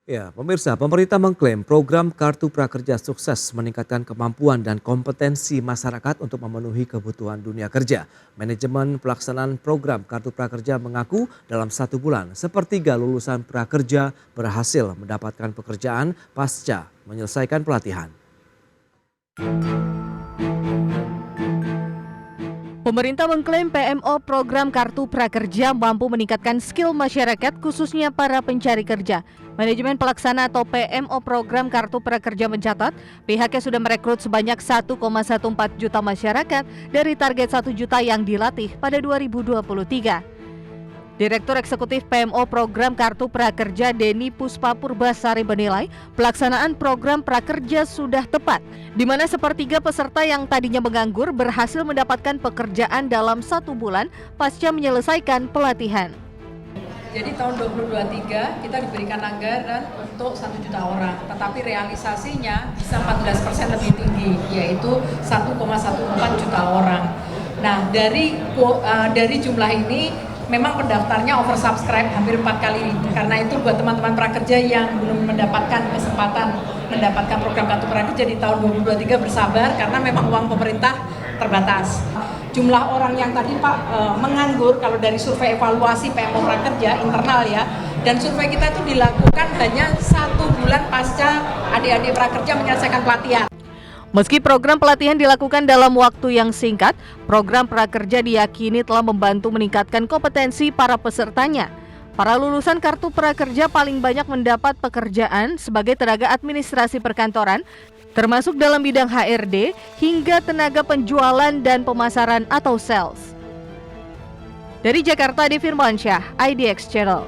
Ya, pemirsa, pemerintah mengklaim program Kartu Prakerja sukses meningkatkan kemampuan dan kompetensi masyarakat untuk memenuhi kebutuhan dunia kerja. Manajemen pelaksanaan program Kartu Prakerja mengaku dalam 1 bulan, sepertiga lulusan prakerja berhasil mendapatkan pekerjaan pasca menyelesaikan pelatihan. Pemerintah mengklaim PMO program Kartu Prakerja mampu meningkatkan skill masyarakat khususnya para pencari kerja. Manajemen pelaksana atau PMO program Kartu Prakerja mencatat pihaknya sudah merekrut sebanyak 1,14 juta masyarakat dari target 1 juta yang dilatih pada 2023. Direktur Eksekutif PMO Program Kartu Prakerja Denny Puspa Purbasari menilai pelaksanaan program prakerja sudah tepat, di mana sepertiga peserta yang tadinya menganggur berhasil mendapatkan pekerjaan dalam 1 bulan pasca menyelesaikan pelatihan. Jadi tahun 2023 kita diberikan anggaran untuk 1 juta orang, tetapi realisasinya bisa 14% lebih tinggi, yaitu 1,14 juta orang. Nah, dari jumlah ini memang pendaftarnya oversubscribe hampir 4 kali. Karena itu buat teman-teman prakerja yang belum mendapatkan kesempatan mendapatkan program Kartu Prakerja di tahun 2023 bersabar karena memang uang pemerintah terbatas. Jumlah orang yang tadi Pak menganggur kalau dari survei evaluasi PMO Prakerja internal ya, dan survei kita itu dilakukan hanya 1 bulan pasca adik-adik prakerja menyelesaikan pelatihan. Meski program pelatihan dilakukan dalam waktu yang singkat, program prakerja diyakini telah membantu meningkatkan kompetensi para pesertanya. Para lulusan Kartu Prakerja paling banyak mendapat pekerjaan sebagai tenaga administrasi perkantoran, termasuk dalam bidang HRD hingga tenaga penjualan dan pemasaran atau sales. Dari Jakarta, Adi Firmansyah, IDX Channel.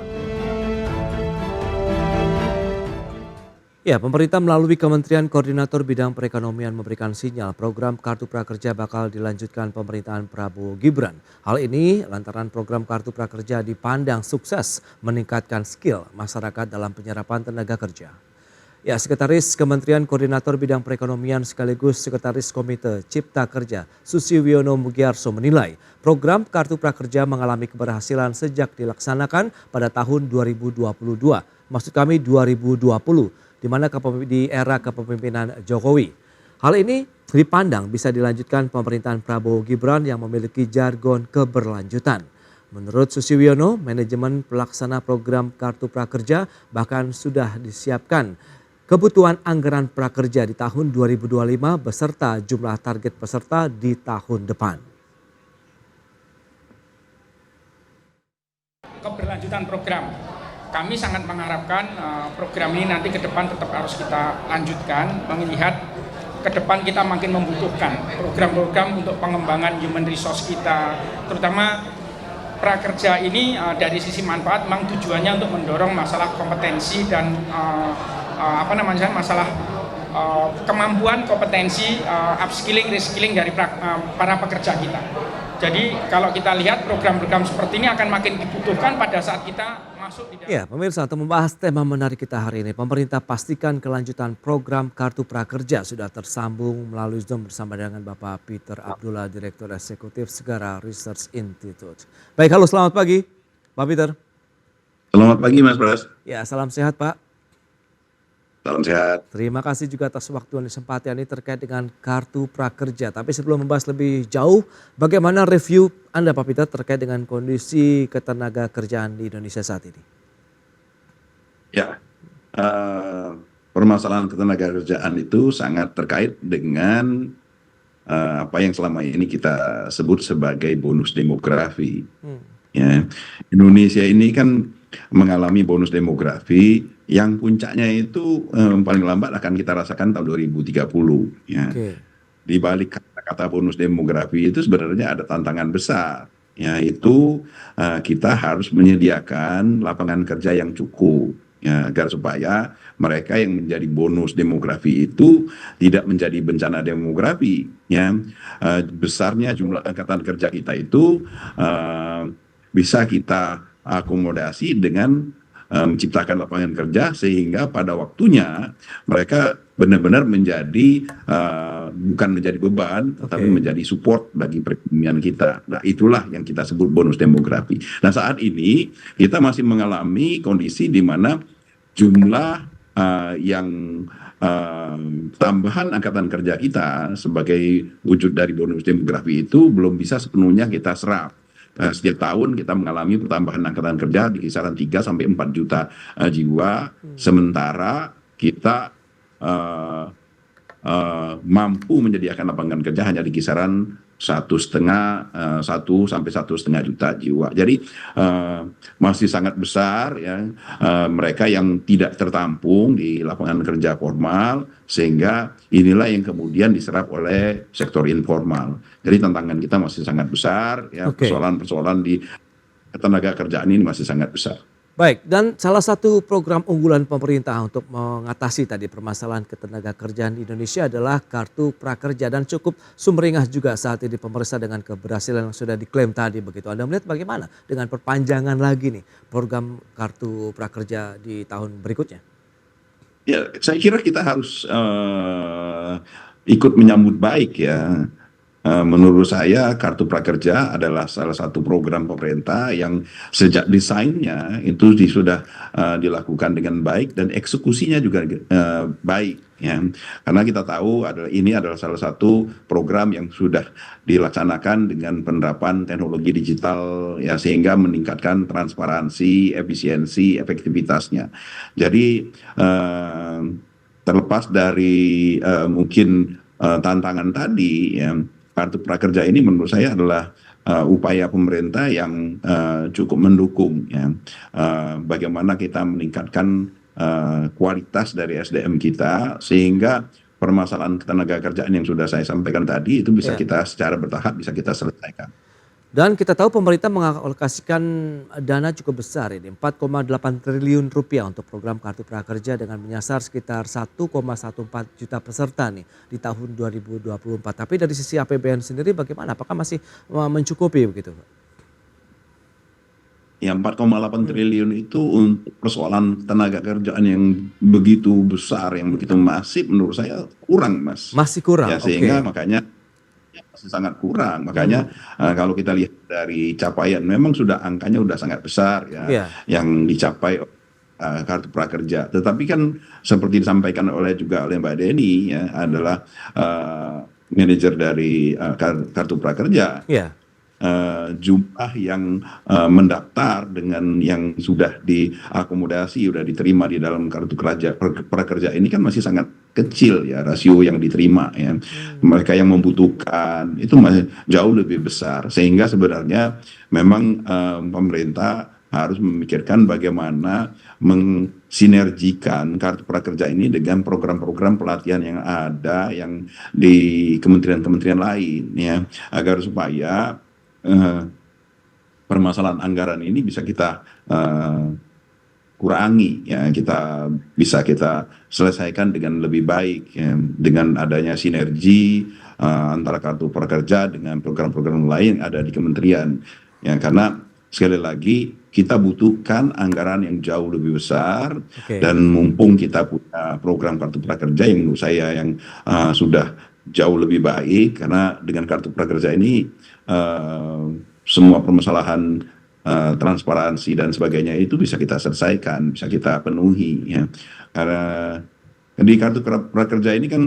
Ya, pemerintah melalui Kementerian Koordinator Bidang Perekonomian memberikan sinyal program Kartu Prakerja bakal dilanjutkan pemerintahan Prabowo Gibran. Hal ini lantaran program Kartu Prakerja dipandang sukses meningkatkan skill masyarakat dalam penyerapan tenaga kerja. Ya, Sekretaris Kementerian Koordinator Bidang Perekonomian sekaligus Sekretaris Komite Cipta Kerja Susiwiono Mugiarso menilai program Kartu Prakerja mengalami keberhasilan sejak dilaksanakan pada tahun 2022, maksud kami 2020. Di mana di era kepemimpinan Jokowi. Hal ini dipandang bisa dilanjutkan pemerintahan Prabowo Gibran yang memiliki jargon keberlanjutan. Menurut Susiwiono, manajemen pelaksana program Kartu Prakerja bahkan sudah disiapkan kebutuhan anggaran prakerja di tahun 2025 beserta jumlah target peserta di tahun depan. Keberlanjutan program. Kami sangat mengharapkan program ini nanti ke depan tetap harus kita lanjutkan, melihat ke depan kita makin membutuhkan program-program untuk pengembangan human resource kita, terutama prakerja ini dari sisi manfaat memang tujuannya untuk mendorong masalah kompetensi dan masalah kemampuan kompetensi upskilling, reskilling dari para pekerja kita. Jadi kalau kita lihat program-program seperti ini akan makin dibutuhkan pada saat kita masuk di dalam. Ya, pemirsa, untuk membahas tema menarik kita hari ini, pemerintah pastikan kelanjutan program Kartu Prakerja sudah tersambung melalui Zoom bersama dengan Bapak Peter Abdullah, Direktur Eksekutif Segara Research Institute. Baik, halo, selamat pagi, Pak Peter. Selamat pagi, Mas Pras. Ya, salam sehat, Pak. Salam sehat. Terima kasih juga atas waktu dan kesempatan ini terkait dengan Kartu Prakerja. Tapi sebelum membahas lebih jauh, bagaimana review Anda Pak Peter terkait dengan kondisi ketenaga kerjaan di Indonesia saat ini? Ya, permasalahan ketenaga kerjaan itu sangat terkait dengan apa yang selama ini kita sebut sebagai bonus demografi. Ya, Indonesia ini kan mengalami bonus demografi yang puncaknya itu paling lambat akan kita rasakan tahun 2030. Ya. Di balik kata-kata bonus demografi itu sebenarnya ada tantangan besar, yaitu kita harus menyediakan lapangan kerja yang cukup, ya, agar supaya mereka yang menjadi bonus demografi itu tidak menjadi bencana demografi. Ya. Besarnya jumlah angkatan kerja kita itu bisa kita akomodasi dengan menciptakan lapangan kerja sehingga pada waktunya mereka benar-benar menjadi bukan menjadi beban, tetapi menjadi support bagi perekonomian kita. Nah, itulah yang kita sebut bonus demografi. Nah, saat ini kita masih mengalami kondisi di mana jumlah yang tambahan angkatan kerja kita sebagai wujud dari bonus demografi itu belum bisa sepenuhnya kita serap. Setiap tahun kita mengalami pertambahan angkatan kerja di kisaran 3 sampai 4 juta jiwa, sementara kita mampu menyediakan lapangan kerja hanya di kisaran 1,5 juta jiwa. Jadi masih sangat besar ya mereka yang tidak tertampung di lapangan kerja formal, sehingga inilah yang kemudian diserap oleh sektor informal. Jadi tantangan kita masih sangat besar ya, persoalan-persoalan di ketenaga kerjaan ini masih sangat besar. Baik, dan salah satu program unggulan pemerintah untuk mengatasi tadi permasalahan ketenaga kerjaan di Indonesia adalah Kartu Prakerja, dan cukup sumringah juga saat ini pemerintah dengan keberhasilan yang sudah diklaim tadi begitu. Anda melihat bagaimana dengan perpanjangan lagi nih program Kartu Prakerja di tahun berikutnya? Ya, saya kira kita harus ikut menyambut baik ya. Menurut saya Kartu Prakerja adalah salah satu program pemerintah yang sejak desainnya itu sudah dilakukan dengan baik dan eksekusinya juga baik ya. Karena kita tahu ini adalah salah satu program yang sudah dilaksanakan dengan penerapan teknologi digital ya, sehingga meningkatkan transparansi, efisiensi, efektivitasnya. Jadi terlepas dari mungkin tantangan tadi ya, Kartu Prakerja ini menurut saya adalah upaya pemerintah yang cukup mendukung ya, bagaimana kita meningkatkan kualitas dari SDM kita, sehingga permasalahan ketenaga kerjaan yang sudah saya sampaikan tadi itu bisa kita secara bertahap bisa kita selesaikan. Dan kita tahu pemerintah mengalokasikan dana cukup besar ini, 4,8 triliun rupiah untuk program Kartu Prakerja dengan menyasar sekitar 1,14 juta peserta nih di tahun 2024. Tapi dari sisi APBN sendiri bagaimana? Apakah masih mencukupi begitu? Ya, 4,8 triliun itu untuk persoalan tenaga kerjaan yang begitu besar, yang begitu masif, menurut saya kurang, Mas. Masih kurang, ya, sehingga makanya masih sangat kurang. Makanya kalau kita lihat dari capaian, memang sudah angkanya sudah sangat besar ya, yang dicapai Kartu Prakerja. Tetapi kan seperti disampaikan juga oleh Mbak Deni ya, adalah manajer dari Kartu Prakerja. Jumlah yang mendaftar dengan yang sudah diakomodasi, sudah diterima di dalam Kartu Prakerja ini kan masih sangat kecil ya, rasio yang diterima ya. Mereka yang membutuhkan itu masih jauh lebih besar, sehingga sebenarnya memang pemerintah harus memikirkan bagaimana mensinergikan Kartu Prakerja ini dengan program-program pelatihan yang ada yang di kementerian-kementerian lain ya, agar supaya permasalahan anggaran ini bisa kita kurangi ya, kita selesaikan dengan lebih baik ya, dengan adanya sinergi antara Kartu Prakerja dengan program-program lain yang ada di kementerian ya. Karena sekali lagi kita butuhkan anggaran yang jauh lebih besar, dan mumpung kita punya program Kartu Prakerja yang menurut saya yang sudah jauh lebih baik, karena dengan Kartu Prakerja ini semua permasalahan transparansi dan sebagainya itu bisa kita selesaikan, bisa kita penuhi ya. Karena di Kartu Prakerja ini kan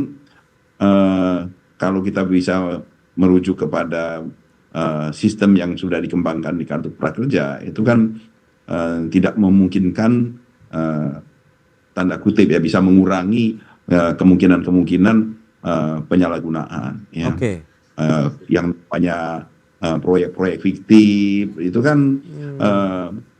kalau kita bisa merujuk kepada sistem yang sudah dikembangkan di Kartu Prakerja itu kan tidak memungkinkan tanda kutip ya, bisa mengurangi kemungkinan-kemungkinan penyalahgunaan ya. Yang banyak proyek-proyek fiktif itu kan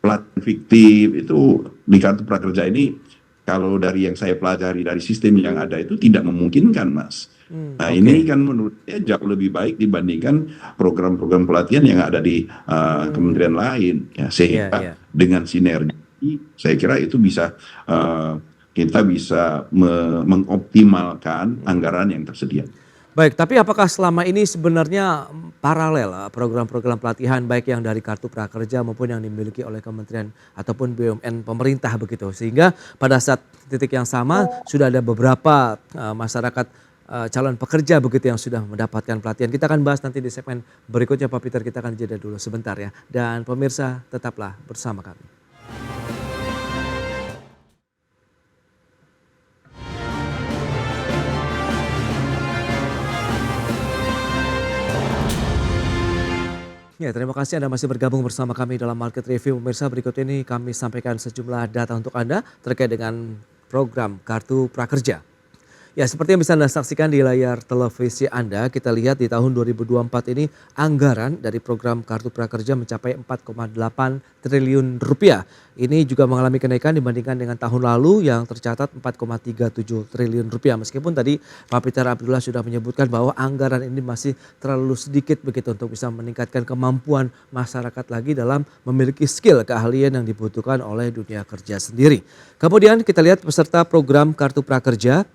pelatihan fiktif itu di Kartu Prakerja ini, kalau dari yang saya pelajari dari sistem yang ada itu tidak memungkinkan, Mas. Ini kan menurut saya jauh lebih baik dibandingkan program-program pelatihan yang ada di kementerian lain ya, sehingga dengan sinergi saya kira itu bisa kita bisa mengoptimalkan anggaran yang tersedia. Baik, tapi apakah selama ini sebenarnya paralel program-program pelatihan baik yang dari Kartu Prakerja maupun yang dimiliki oleh kementerian ataupun BUMN pemerintah begitu, sehingga pada saat titik yang sama sudah ada beberapa masyarakat calon pekerja begitu yang sudah mendapatkan pelatihan. Kita akan bahas nanti di segmen berikutnya Pak Peter, kita akan jeda dulu sebentar ya. Dan pemirsa tetaplah bersama kami. Ya, terima kasih Anda masih bergabung bersama kami dalam Market Review. Pemirsa, berikut ini kami sampaikan sejumlah data untuk Anda terkait dengan program Kartu Prakerja. Ya, seperti yang bisa Anda saksikan di layar televisi Anda, kita lihat di tahun 2024 ini anggaran dari program Kartu Prakerja mencapai 4,8 triliun rupiah. Ini juga mengalami kenaikan dibandingkan dengan tahun lalu yang tercatat 4,37 triliun rupiah. Meskipun tadi Pak Peter Abdullah sudah menyebutkan bahwa anggaran ini masih terlalu sedikit begitu untuk bisa meningkatkan kemampuan masyarakat lagi dalam memiliki skill keahlian yang dibutuhkan oleh dunia kerja sendiri. Kemudian kita lihat peserta program Kartu Prakerja.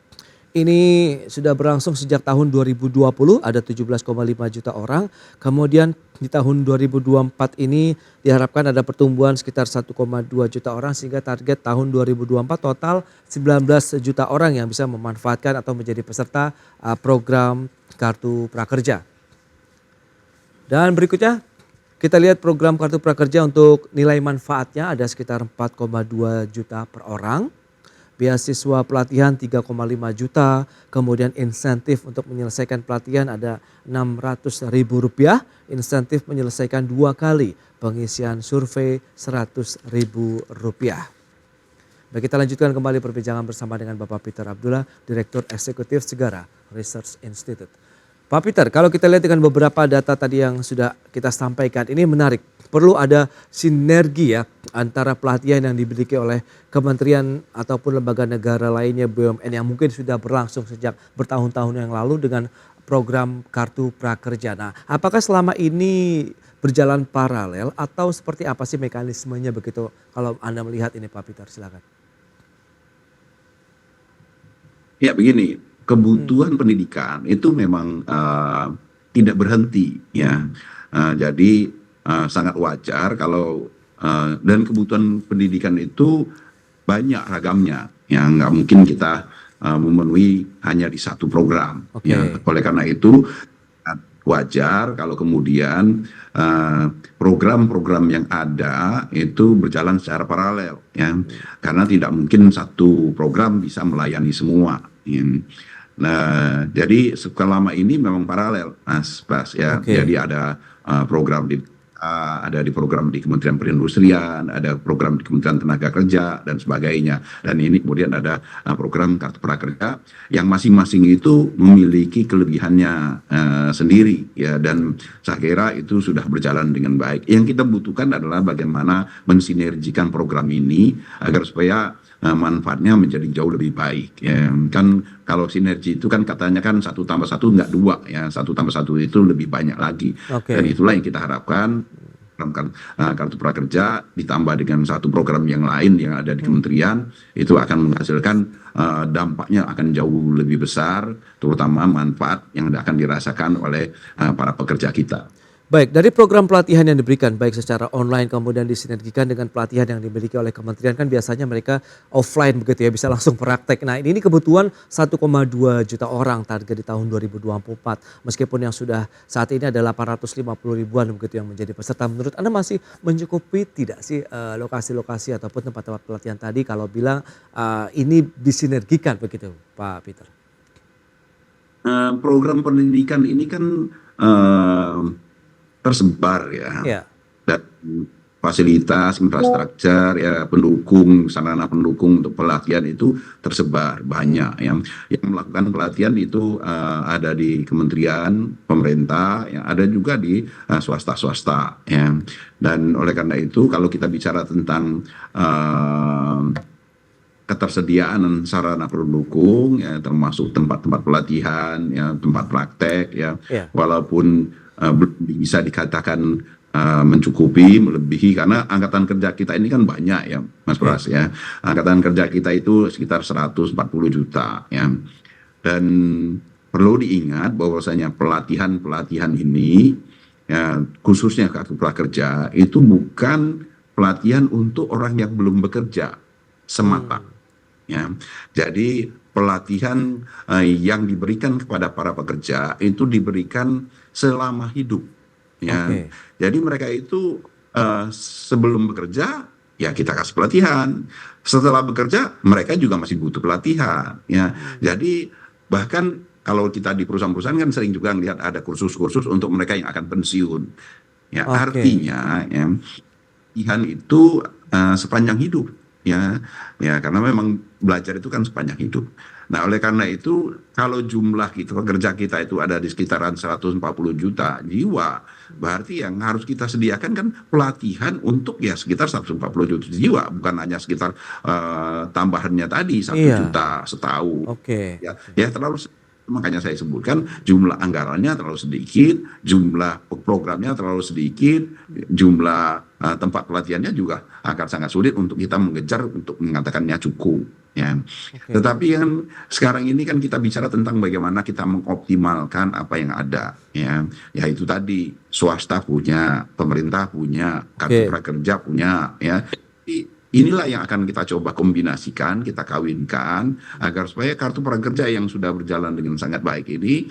Ini sudah berlangsung sejak tahun 2020, ada 17,5 juta orang. Kemudian di tahun 2024 ini diharapkan ada pertumbuhan sekitar 1,2 juta orang sehingga target tahun 2024 total 19 juta orang yang bisa memanfaatkan atau menjadi peserta program Kartu Prakerja. Dan berikutnya kita lihat program Kartu Prakerja untuk nilai manfaatnya ada sekitar 4,2 juta per orang. Beasiswa pelatihan 3,5 juta, kemudian insentif untuk menyelesaikan pelatihan ada Rp600.000, insentif menyelesaikan 2 kali pengisian survei Rp100.000. Baik, kita lanjutkan kembali perbincangan bersama dengan Bapak Peter Abdullah, Direktur Eksekutif Segara Research Institute. Pak Peter, kalau kita lihat dengan beberapa data tadi yang sudah kita sampaikan, ini menarik. Perlu ada sinergi ya antara pelatihan yang dimiliki oleh kementerian ataupun lembaga negara lainnya BUMN yang mungkin sudah berlangsung sejak bertahun-tahun yang lalu dengan program Kartu Prakerja. Nah, apakah selama ini berjalan paralel atau seperti apa sih mekanismenya begitu kalau Anda melihat ini Pak Peter, silakan. Ya begini, kebutuhan pendidikan itu memang tidak berhenti ya. Jadi sangat wajar kalau dan kebutuhan pendidikan itu banyak ragamnya. Ya nggak mungkin kita memenuhi hanya di satu program. Okay. Ya, oleh karena itu wajar kalau kemudian program-program yang ada itu berjalan secara paralel ya. Karena tidak mungkin satu program bisa melayani semua. Ya. Nah, jadi selama ini memang paralel, Mas Bas ya. Okay. Jadi ada program di program di Kementerian Perindustrian, ada program di Kementerian Tenaga Kerja dan sebagainya. Dan ini kemudian ada program Kartu Prakerja yang masing-masing itu memiliki kelebihannya sendiri ya. Dan saya kira itu sudah berjalan dengan baik. Yang kita butuhkan adalah bagaimana mensinergikan program ini agar supaya manfaatnya menjadi jauh lebih baik ya. Kan kalau sinergi itu kan katanya kan 1+1 enggak 2 ya, 1+1 itu lebih banyak lagi. Okay. Dan itulah yang kita harapkan Kartu Prakerja ditambah dengan satu program yang lain yang ada di kementerian itu akan menghasilkan dampaknya akan jauh lebih besar, terutama manfaat yang akan dirasakan oleh para pekerja kita. Baik, dari program pelatihan yang diberikan baik secara online kemudian disinergikan dengan pelatihan yang dimiliki oleh kementerian kan biasanya mereka offline begitu ya, bisa langsung praktek. Nah, ini kebutuhan 1,2 juta orang target di tahun 2024. Meskipun yang sudah saat ini ada 850 ribuan begitu yang menjadi peserta. Menurut Anda masih mencukupi tidak sih lokasi-lokasi ataupun tempat-tempat pelatihan tadi kalau bilang ini disinergikan begitu Pak Peter? Program pendidikan ini kan tersebar ya. Dan fasilitas, infrastruktur, ya pendukung, sarana pendukung untuk pelatihan itu tersebar banyak. Yang melakukan pelatihan itu ada di kementerian, pemerintah, ya, ada juga di swasta-swasta. Ya. Dan oleh karena itu kalau kita bicara tentang ketersediaan sarana pendukung, ya, termasuk tempat-tempat pelatihan, ya, tempat praktek, ya, walaupun belum bisa dikatakan mencukupi, melebihi karena angkatan kerja kita ini kan banyak ya Mas Pras ya. Angkatan kerja kita itu sekitar 140 juta ya. Dan perlu diingat bahwasanya pelatihan ini ya, khususnya Kartu Prakerja itu bukan pelatihan untuk orang yang belum bekerja semata. Ya. Jadi pelatihan yang diberikan kepada para pekerja itu diberikan selama hidup. Ya. Okay. Jadi mereka itu sebelum bekerja ya kita kasih pelatihan. Setelah bekerja mereka juga masih butuh pelatihan. Ya. Jadi bahkan kalau kita di perusahaan-perusahaan kan sering juga melihat ada kursus-kursus untuk mereka yang akan pensiun. Ya, Oke. artinya ya, latihan itu sepanjang hidup, ya, ya karena memang belajar itu kan sepanjang hidup. Nah, oleh karena itu kalau jumlah pekerja kita itu ada di sekitaran 140 juta jiwa, berarti yang harus kita sediakan kan pelatihan untuk ya sekitar 140 juta jiwa, bukan hanya sekitar tambahannya tadi 1 juta Iya. setahun. Oke. Ya, Oke. ya terlalu makanya saya sebutkan jumlah anggarannya terlalu sedikit, jumlah programnya terlalu sedikit, jumlah tempat pelatihannya juga akan sangat sulit untuk kita mengejar untuk mengatakannya cukup. Ya. Oke. Tetapi yang sekarang ini kan kita bicara tentang bagaimana kita mengoptimalkan apa yang ada. Ya, yaitu tadi swasta punya, pemerintah punya, kartu Oke. prakerja punya. Ya. Inilah yang akan kita coba kombinasikan, kita kawinkan agar supaya kartu prakerja yang sudah berjalan dengan sangat baik ini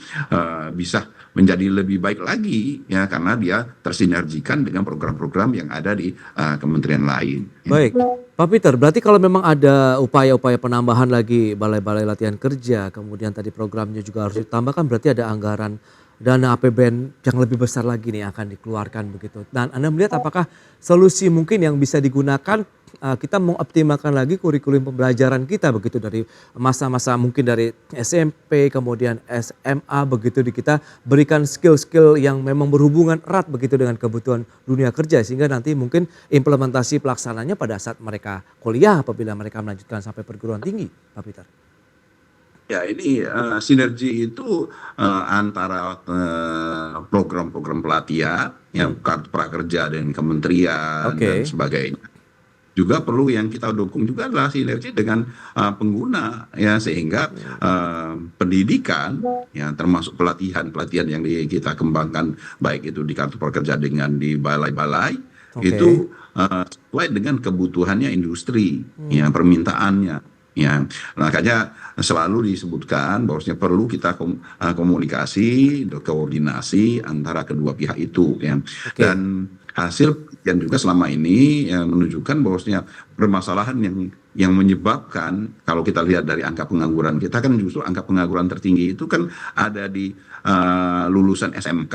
bisa menjadi lebih baik lagi ya karena dia tersinergikan dengan program-program yang ada di kementerian lain. Baik, Pak Peter, berarti kalau memang ada upaya-upaya penambahan lagi balai-balai latihan kerja, kemudian tadi programnya juga harus ditambahkan, berarti ada anggaran dana APBN yang lebih besar lagi nih akan dikeluarkan begitu. Dan Anda melihat apakah solusi mungkin yang bisa digunakan kita mengoptimalkan lagi kurikulum pembelajaran kita begitu dari masa-masa mungkin dari SMP kemudian SMA begitu di kita berikan skill-skill yang memang berhubungan erat begitu dengan kebutuhan dunia kerja sehingga nanti mungkin implementasi pelaksananya pada saat mereka kuliah apabila mereka melanjutkan sampai perguruan tinggi, Pak Peter. Ya ini sinergi itu antara program-program pelatihan, yang kartu prakerja dan kementerian dan Oke. sebagainya. Juga perlu yang kita dukung juga adalah sinergi dengan pengguna ya sehingga pendidikan ya termasuk pelatihan yang kita kembangkan baik itu di kartu prakerja dengan di balai-balai Oke. itu sesuai dengan kebutuhannya industri ya permintaannya. Ya, makanya selalu disebutkan bahwasanya perlu kita komunikasi, koordinasi antara kedua pihak itu, ya. Oke. Dan hasil yang juga selama ini menunjukkan bahwasanya permasalahan yang menyebabkan kalau kita lihat dari angka pengangguran kita kan justru angka pengangguran tertinggi itu kan ada di lulusan SMK,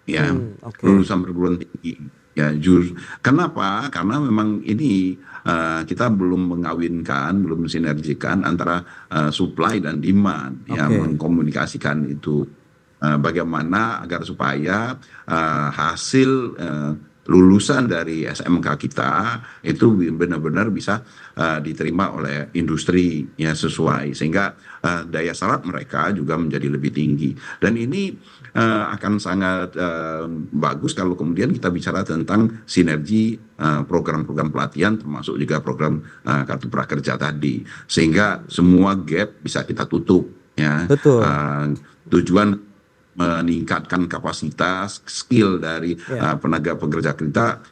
ya, Oke. lulusan perguruan tinggi. Ya, kenapa? Karena memang ini kita belum mengawinkan, belum mensinergikan antara supply dan demand, ya, Oke. mengkomunikasikan itu bagaimana agar supaya hasil lulusan dari SMK kita itu benar-benar bisa diterima oleh industri ya sesuai sehingga daya serap mereka juga menjadi lebih tinggi dan ini akan sangat bagus kalau kemudian kita bicara tentang sinergi program-program pelatihan termasuk juga program kartu prakerja tadi sehingga semua gap bisa kita tutup ya. Betul. Tujuan meningkatkan kapasitas skill dari Ya. tenaga pekerja kita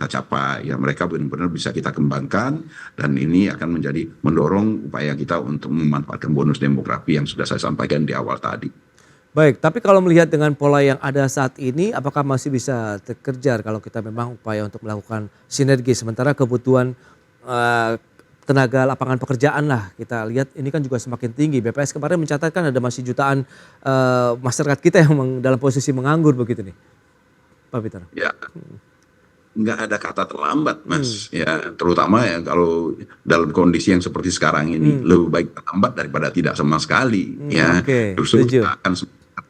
capai ya mereka benar-benar bisa kita kembangkan dan ini akan menjadi mendorong upaya kita untuk memanfaatkan bonus demografi yang sudah saya sampaikan di awal tadi. Baik, tapi kalau melihat dengan pola yang ada saat ini, apakah masih bisa terkejar kalau kita memang upaya untuk melakukan sinergi sementara kebutuhan tenaga lapangan pekerjaan lah kita lihat ini kan juga semakin tinggi. BPS kemarin mencatatkan ada masih jutaan masyarakat kita yang dalam posisi menganggur begitu nih, Pak Peter. Ya, nggak ada kata terlambat, Mas. Ya, terutama ya kalau dalam kondisi yang seperti sekarang ini lebih baik terlambat daripada tidak sama sekali. Ya, Oke, justru setuju. kita akan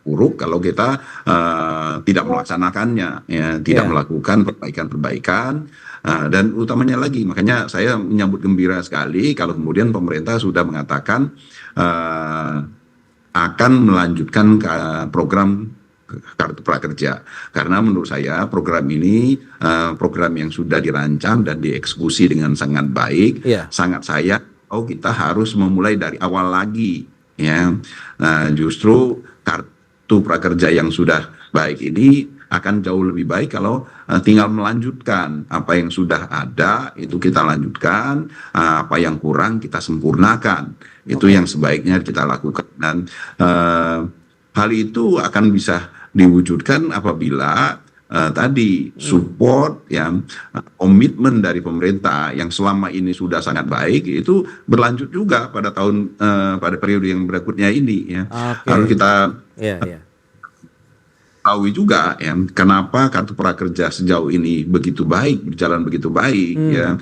buruk kalau kita tidak melaksanakannya, ya, tidak Ya. melakukan perbaikan-perbaikan. Dan utamanya lagi, makanya saya menyambut gembira sekali kalau kemudian pemerintah sudah mengatakan akan melanjutkan program kartu prakerja karena menurut saya program ini program yang sudah dirancang dan dieksekusi dengan sangat baik, Iya. sangat sayang. Kita harus memulai dari awal lagi, ya. Nah, justru kartu prakerja yang sudah baik ini akan jauh lebih baik kalau tinggal melanjutkan apa yang sudah ada itu kita lanjutkan, apa yang kurang kita sempurnakan. Itu yang sebaiknya kita lakukan dan hal itu akan bisa diwujudkan apabila tadi support yang komitmen dari pemerintah yang selama ini sudah sangat baik itu berlanjut juga pada pada periode yang berikutnya ini ya. Oke. Harus kita Iya, iya. tahu juga ya kenapa kartu prakerja sejauh ini begitu baik, berjalan begitu baik ya.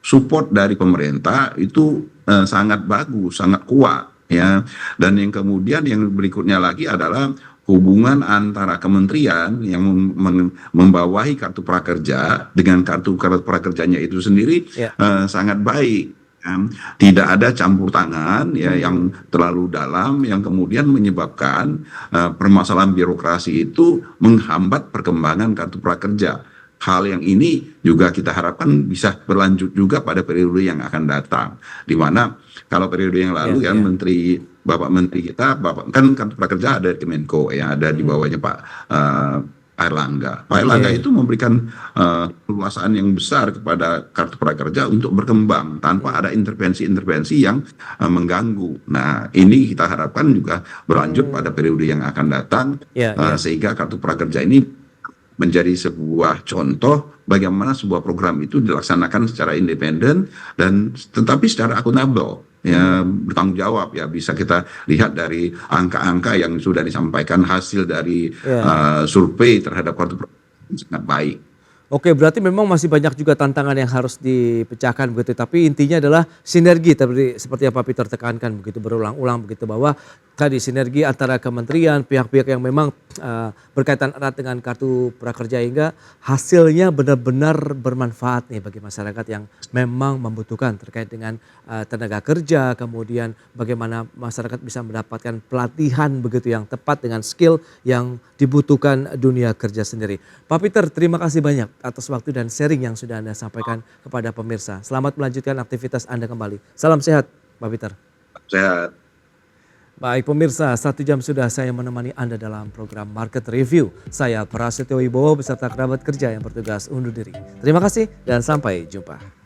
Support dari pemerintah itu sangat bagus, sangat kuat ya. Dan yang kemudian yang berikutnya lagi adalah hubungan antara kementerian yang membawahi kartu prakerja dengan kartu prakerjanya itu sendiri sangat baik. Tidak ada campur tangan ya yang terlalu dalam yang kemudian menyebabkan permasalahan birokrasi itu menghambat perkembangan kartu prakerja. Hal yang ini juga kita harapkan bisa berlanjut juga pada periode yang akan datang. Di mana kalau periode yang lalu Bapak Menteri kita, kan kartu prakerja ada di Kemenko ya, ada di bawahnya Pak Airlangga. Pak Airlangga itu memberikan keleluasaan yang besar kepada kartu prakerja untuk berkembang tanpa ada intervensi-intervensi yang mengganggu. Nah, ini kita harapkan juga berlanjut pada periode yang akan datang, sehingga kartu prakerja ini menjadi sebuah contoh bagaimana sebuah program itu dilaksanakan secara independen dan tetapi secara akuntabel. Ya, bertanggung jawab ya, bisa kita lihat dari angka-angka yang sudah disampaikan hasil dari survei terhadap kartu prakerja sangat baik. Oke, berarti memang masih banyak juga tantangan yang harus dipecahkan begitu. Tapi intinya adalah sinergi seperti yang Pak Peter tekankan begitu berulang-ulang begitu, bahwa tadi sinergi antara kementerian, pihak-pihak yang memang berkaitan erat dengan kartu prakerja hingga hasilnya benar-benar bermanfaat nih bagi masyarakat yang memang membutuhkan terkait dengan tenaga kerja, kemudian bagaimana masyarakat bisa mendapatkan pelatihan begitu yang tepat dengan skill yang dibutuhkan dunia kerja sendiri. Pak Peter, terima kasih banyak atas waktu dan sharing yang sudah Anda sampaikan kepada pemirsa. Selamat melanjutkan aktivitas Anda kembali. Salam sehat, Pak Peter. Sehat. Baik pemirsa, 1 jam sudah saya menemani Anda dalam program Market Review. Saya Prasetyo Wibowo beserta kerabat kerja yang bertugas undur diri. Terima kasih dan sampai jumpa.